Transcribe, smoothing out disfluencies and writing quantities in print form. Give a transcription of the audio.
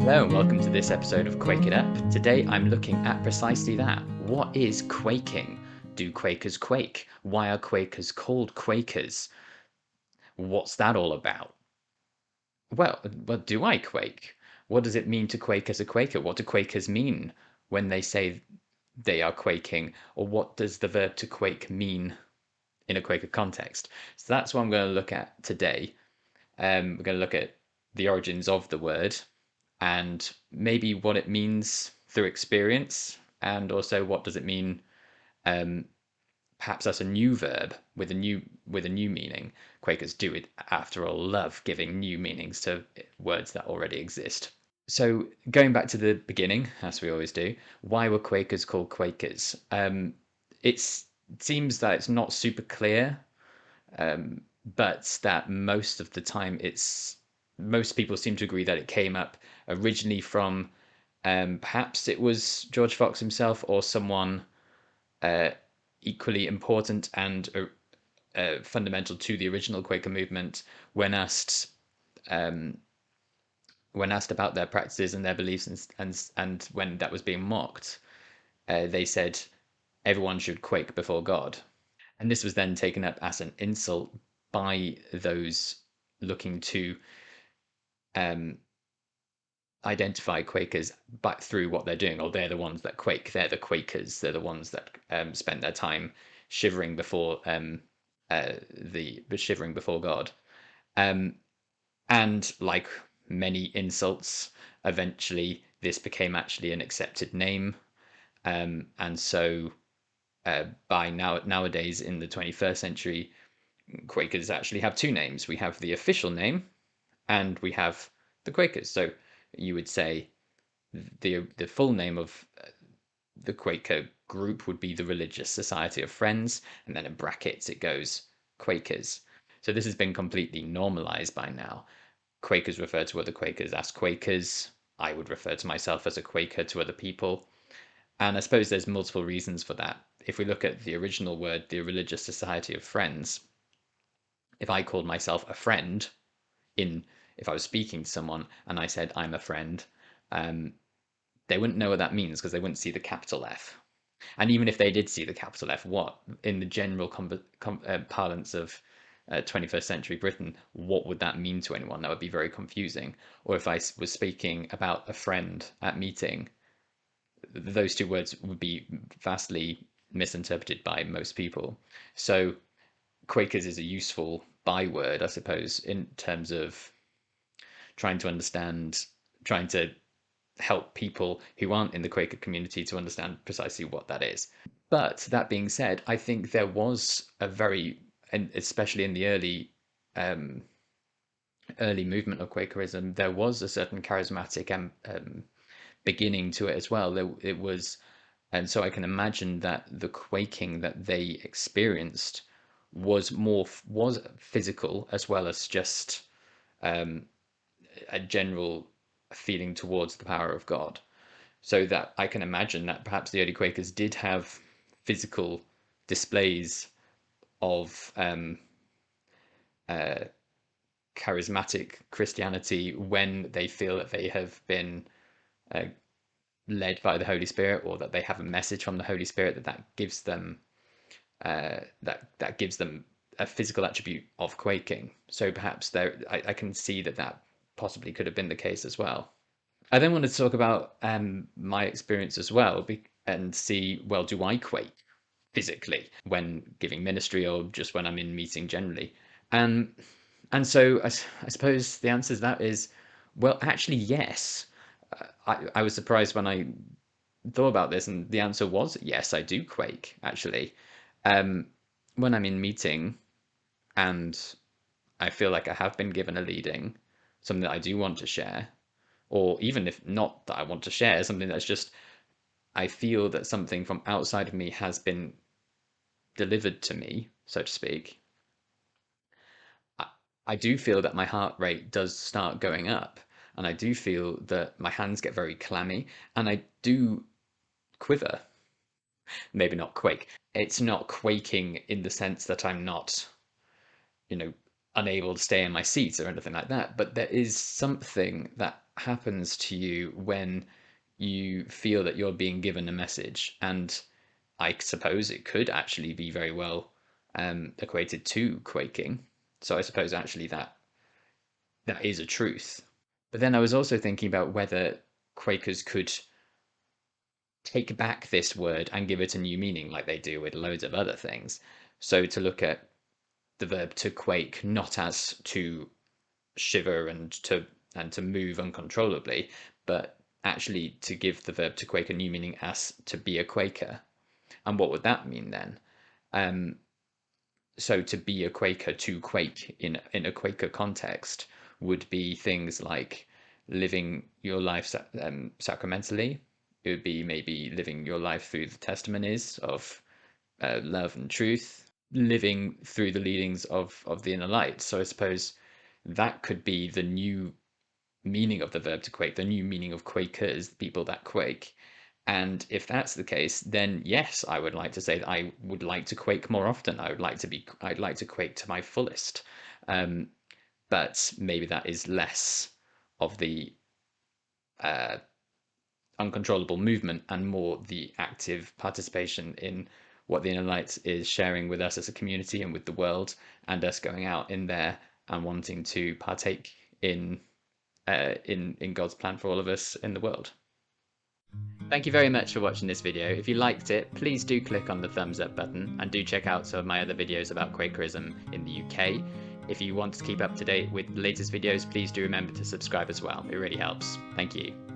Hello and welcome to this episode of Quake It Up. Today I'm looking at precisely that. What is quaking? Do Quakers quake? Why are Quakers called Quakers? What's that all about? Well, do I quake? What does it mean to quake as a Quaker? What do Quakers mean when they say they are quaking? Or what does the verb to quake mean in a Quaker context? So that's what I'm going to look at today. We're going to look at the origins of the word and maybe what it means through experience, and also what does it mean um, perhaps as a new verb with a new meaning. Quakers do it, after all, love giving new meanings to words that already exist. So going back to the beginning, as we always do, why were Quakers called Quakers? It seems that it's not super clear, but that most of the time most people seem to agree that it came up originally from perhaps it was George Fox himself or someone uh, equally important and fundamental to the original Quaker movement when asked um, about their practices and their beliefs, and when that was being mocked, they said everyone should quake before God. And this was then taken up as an insult by those looking to um, identify Quakers back through what they're doing, or they're the ones that quake. They're the Quakers. They're the ones that spend their time shivering before the shivering before God. Um, and like many insults, eventually this became actually an accepted name. And so by nowadays in the 21st century, Quakers actually have two names. We have the official name, and we have the Quakers. So you would say the full name of the Quaker group would be the Religious Society of Friends, and then in brackets it goes Quakers. So this has been completely normalized by now. Quakers refer to other Quakers as Quakers. I would refer to myself as a Quaker to other people. And I suppose there's multiple reasons for that. If we look at the original word, the Religious Society of Friends, if I called myself a friend, in if I was speaking to someone and I said I'm a friend, um, they wouldn't know what that means because they wouldn't see the capital F. And even if they did see the capital F, what in the general parlance of 21st century Britain, what would that mean to anyone? That would be very confusing. Or if I was speaking about a friend at meeting, those two words would be vastly misinterpreted by most people. So Quakers is a useful byword, I suppose, in terms of trying to understand, trying to help people who aren't in the Quaker community to understand precisely what that is. But that being said, I think there was a very, and especially in the um, early movement of Quakerism, there was a certain charismatic beginning to it as well. It was, and so I can imagine that the quaking that they experienced was physical as well as just um, a general feeling towards the power of God. So that I can imagine that perhaps the early Quakers did have physical displays of uh, charismatic Christianity when they feel that they have been uh, led by the Holy Spirit, or that they have a message from the Holy Spirit that gives them that gives them a physical attribute of quaking. So perhaps I can see that possibly could have been the case as well. I then wanted to talk about my experience as well, and see, well, do I quake physically when giving ministry or just when I'm in meeting generally? And so I suppose the answer to that is, well, actually, yes. I was surprised when I thought about this, and the answer was yes, I do quake, actually. Um, when I'm in meeting and I feel like I have been given a leading, something that I do want to share, or even if not that I want to share, something that's just I feel that something from outside of me has been delivered to me, so to speak. I, I do feel that my heart rate does start going up, and I do feel that my hands get very clammy, and I do quiver. Maybe not quake. It's not quaking in the sense that I'm not, you know, unable to stay in my seat or anything like that, but there is something that happens to you when you feel that you're being given a message. And I suppose it could actually be very well equated to quaking. So I suppose actually that is a truth. But then I was also thinking about whether Quakers could take back this word and give it a new meaning like they do with loads of other things. So to look at the verb to quake not as to shiver and to move uncontrollably, but actually to give the verb to quake a new meaning as to be a Quaker. And what would that mean then? Um, so to be a Quaker, to quake in a Quaker context would be things like living your life sacramentally. It would be maybe living your life through the testimonies of love and truth, living through the leadings of the inner light. So I suppose that could be the new meaning of the verb to quake, the new meaning of Quakers, people that quake. And if that's the case, then yes, I would like to say that I would like to quake more often. I'd like to quake to my fullest. Um, but maybe that is less of the uh, uncontrollable movement and more the active participation in what the inner light is sharing with us as a community and with the world, and us going out in there and wanting to partake in God's plan for all of us in the world. Thank you very much for watching this video. If you liked it, please do click on the thumbs up button and do check out some of my other videos about Quakerism in the UK. If you want to keep up to date with the latest videos, please do remember to subscribe as well. It really helps. Thank you.